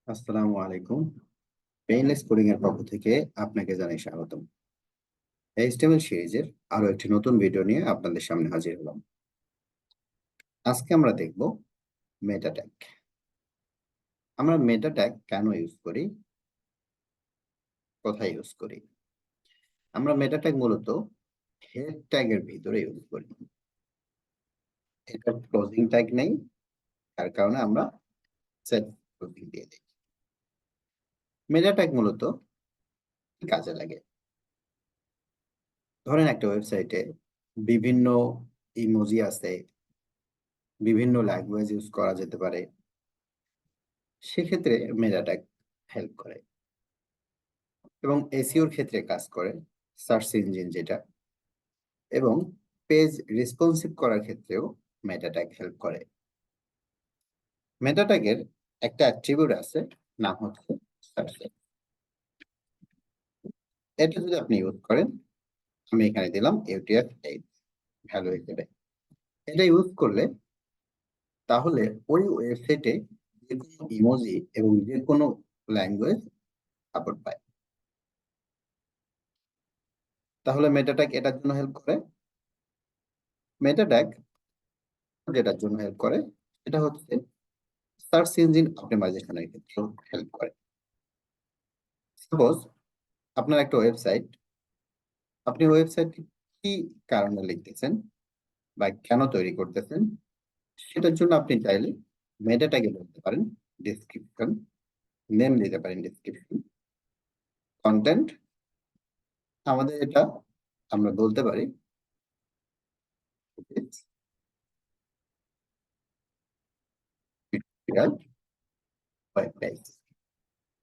আসসালামু আলাইকুম। Painless coding এর পক্ষ থেকে আপনাকে জানাই স্বাগতম। এইচটিএমএল সিরিজের আরো একটি নতুন ভিডিও নিয়ে আপনাদের সামনে হাজির হলাম। আজকে আমরা দেখব মেটা ট্যাগ। আমরা মেটা ট্যাগ কেন ইউজ করি, কোথায় ইউজ করি? আমরা মেটা ট্যাগ মূলত হেড ট্যাগের ভিতরে ইউজ করি। এটা ক্লোজিং ট্যাগ নেই, তার কারণে আমরা সেট ক্লোজিং দিয়ে দিই। মেটা ট্যাগ মূলত কি কাজে লাগে? ধরেন একটা ওয়েবসাইটে বিভিন্ন ইমোজি আছে, বিভিন্ন ল্যাঙ্গুয়েজ ইউজ করা যেতে পারে। সেক্ষেত্রে মেটা ট্যাগ হেল্প করে এবং এসইওর ক্ষেত্রে কাজ করে, সার্চ ইঞ্জিন যেটা, এবং পেজ রেসপন্সিভ করার ক্ষেত্রেও মেটা ট্যাগ হেল্প করে। মেটা ট্যাগের একটা অ্যাট্রিবিউট আছে, নাম হচ্ছে সার্চ। এটা যদি আপনি ইউজ করেন, আমি এখানে দিলাম UTF-8 ভ্যালু হিসেবে। এটা ইউজ করলে তাহলে ওই ওয়েবসাইটে যে কোনো ইমোজি এবং যে কোনো ল্যাঙ্গুয়েজ সাপোর্ট পায়। তাহলে মেটা ট্যাগ এটার জন্য হেল্প করে। মেটা ট্যাগ যেটার জন্য হেল্প করে সেটা হচ্ছে সার্চ ইঞ্জিন অপটিমাইজেশনের ক্ষেত্রেও হেল্প করে। সাপোজ আপনার একটা ওয়েবসাইট, আপনি ওয়েবসাইটটি কি কারণে লিখতেছেন বা কেন তৈরি করতেছেন, সেটার জন্য আপনি চাইলে মেটা ট্যাগে বলতে পারেন ডেসক্রিপশন, নেম দিতে পারেন ডেসক্রিপশন, কন্টেন্ট। আমাদের এটা আমরা বলতে পারি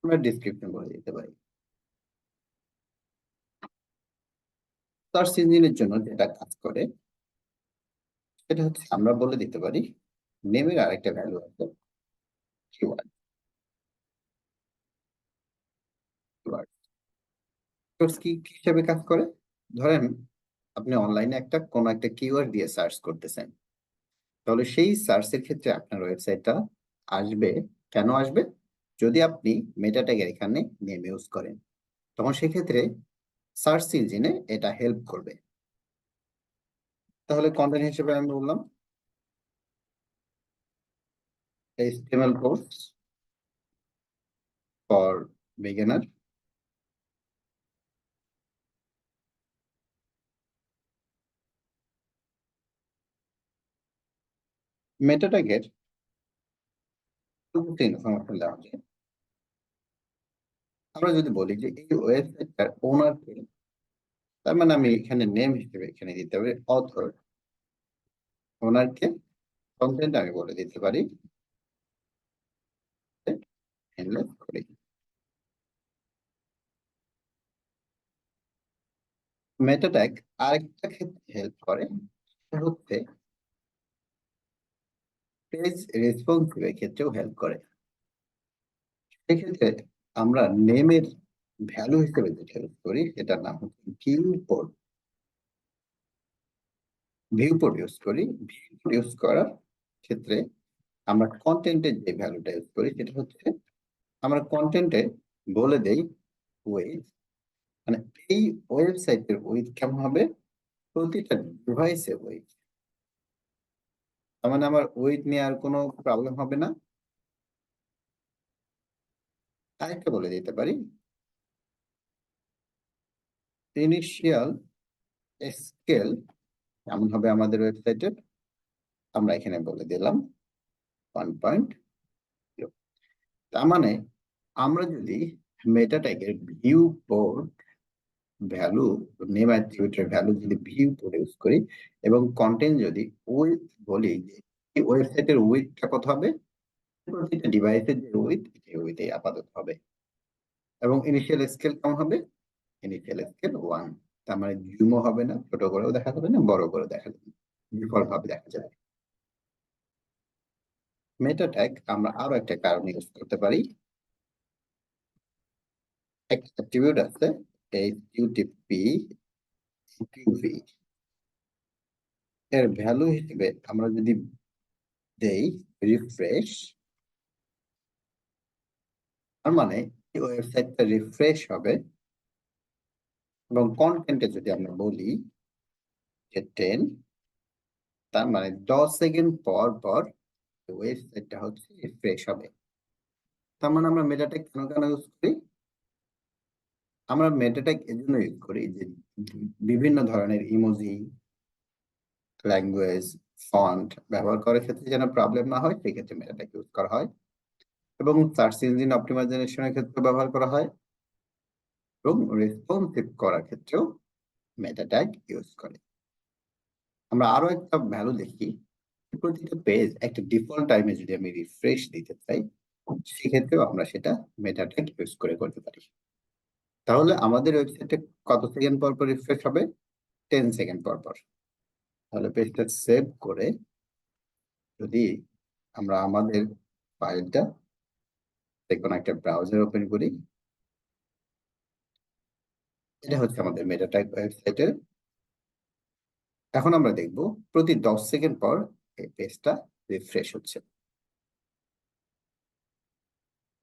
আমরা ডেসক্রিপশন বলে দিতে পারি। সার্চ ইঞ্জিনের জন্য যেটা কাজ করে সেটা হচ্ছে আমরা বলে দিতে পারি নেমের আরেকটা ভ্যালু আছে কিওয়ার্ড। কি হিসেবে কাজ করে? ধরেন আপনি অনলাইনে কোনো একটা কিওয়ার্ড দিয়ে সার্চ করতেছেন, তাহলে সেই সার্চের ক্ষেত্রে আপনার ওয়েবসাইটটা আসবে। কেন আসবে? যদি আপনি মেটা ট্যাগের এখানে নেম ইউজ করেন, তখন সেক্ষেত্রে সার্চ ইঞ্জিনে এটা হেল্প করবে। তাহলে কন্টেন্ট হিসেবে আমি বললাম HTML course for beginner. Meta ট্যাগের ইনফরমেশন দেওয়া যায়। আমরা যদি বলি যে এই ওয়েবসাইটটার ওনার কে, তার মানে আমি এখানে নেম হিসেবে এখানে দিতে হবে অথর। ওনার কে, কন্টেন্ট আমি বলে দিতে পারি মেটা ট্যাগ আরেকটা ক্ষেত্রে হেল্প করে, সেটা হচ্ছে পেজ রেসপন্সিভ ক্ষেত্রেও হেল্প করে। সেক্ষেত্রে আমরা নেমের ভ্যালু হিসেবে যেটা ইউজ করি সেটার নাম হচ্ছে ভিউপোর্ট। ভিউপোর্ট ইউজ করি। ভিউপোর্ট ইউজ করার ক্ষেত্রে আমরা কন্টেন্টের যে ভ্যালুটা ইউজ করি সেটা হচ্ছে আমরা কন্টেন্টে বলে দেই ওয়েট, মানে এই ওয়েবসাইটের ওয়েট কেমন হবে প্রতিটা ডিভাইসে ওয়েট। তার মানে আমার ওয়েট নিয়ে আর কোনো প্রবলেম হবে না। আরেকটা বলে দিতে পারি ইনিশিয়াল স্কেল কেমন হবে আমাদের ওয়েবসাইটের, আমরা এখানে বলে দিলাম 1.0। তার মানে আমরা যদি মেটা ট্যাগের ভিউ পোর্ট ভ্যালু, নেম অ্যাট্রিবিউটের ভ্যালু যদি ভিউ পোর্ট ইউজ করি এবং কন্টেন্ট যদি উইথ বলি যে এই ওয়েবসাইটের উইথটা কত হবে, প্রতিটা ডিভাইসের যে উইথ এই উইথই আপাতত হবে। এবং ইনিশিয়াল স্কেল কেমন হবে? Initial scale 1। তার মানে জুমও হবে না, ছোট করেও দেখা যাবে না, বড় করেও দেখা যাবে না, ডিফল্ট ভাবে দেখা যাবে। মেটা ট্যাগ আমরা আরো একটা কারণে ইউজ করতে পারি। একটা অ্যাট্রিবিউট আছে HTTP এর ভ্যালু হিসেবে আমরা যদি দেই রিফ্রেশ, তার মানে এই ওয়েবসাইটটা রিফ্রেশ হবে এবং কন্টেন্টে যদি আমরা বলি যে 10, তার মানে 10 সেকেন্ড পর পর ওয়েবসাইটটা হচ্ছে রিফ্রেশ হবে। তার মানে আমরা মেটা ট্যাগ কেন ইউজ করি? আমরা মেটা ট্যাগ এজন্য ইউজ করি যে বিভিন্ন ধরনের ইমোজি, ল্যাঙ্গুয়েজ, ফন্ট ব্যবহার করার ক্ষেত্রে যেন প্রবলেম না হয়, সেক্ষেত্রে মেটা ট্যাগ ইউজ করা হয় এবং সার্চ ইঞ্জিন অপটিমাইজেশনের ক্ষেত্রে ব্যবহার করা হয় এবং রেসপন্সিভ করার ক্ষেত্রেও মেটা ট্যাগ ইউজ করে। আমরা আরো একটা ভ্যালু দেখি, প্রতিটা পেজ একটা ডিফল্ট টাইমে যদি আমি রিফ্রেশ দিতে চাই, সেক্ষেত্রেও আমরা সেটা মেটা ট্যাগ ইউজ করে করতে পারি। তাহলে আমাদের ওয়েবসাইটে কত সেকেন্ড পর পর রিফ্রেশ হবে? 10 সেকেন্ড পর পর। তাহলে পেজটা সেভ করে যদি আমরা আমাদের ফাইলটা কোনো একটা ব্রাউজার ওপেন করি, এটা হচ্ছে আমাদের মেটা ট্যাগ ওয়েবসাইটের। এখন আমরা দেখব প্রতি 10 সেকেন্ড পর এই পেজটা রিফ্রেশ হচ্ছে।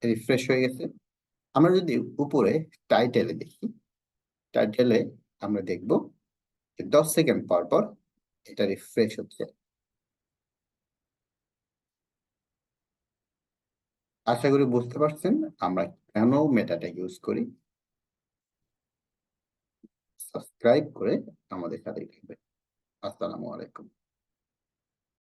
রিফ্রেশ হয়ে গেছে। আমরা যদি উপরে টাইটেলে দেখি, টাইটেলে আমরা দেখব যে 10 সেকেন্ড পর পর এটা রিফ্রেশ হচ্ছে। আশা করি বুঝতে পারছেন আমরা কেন মেটা ট্যাগ ইউজ করি। সাবস্ক্রাইব করে আমাদের সাথেই থাকবেন। আসসালামু আলাইকুম।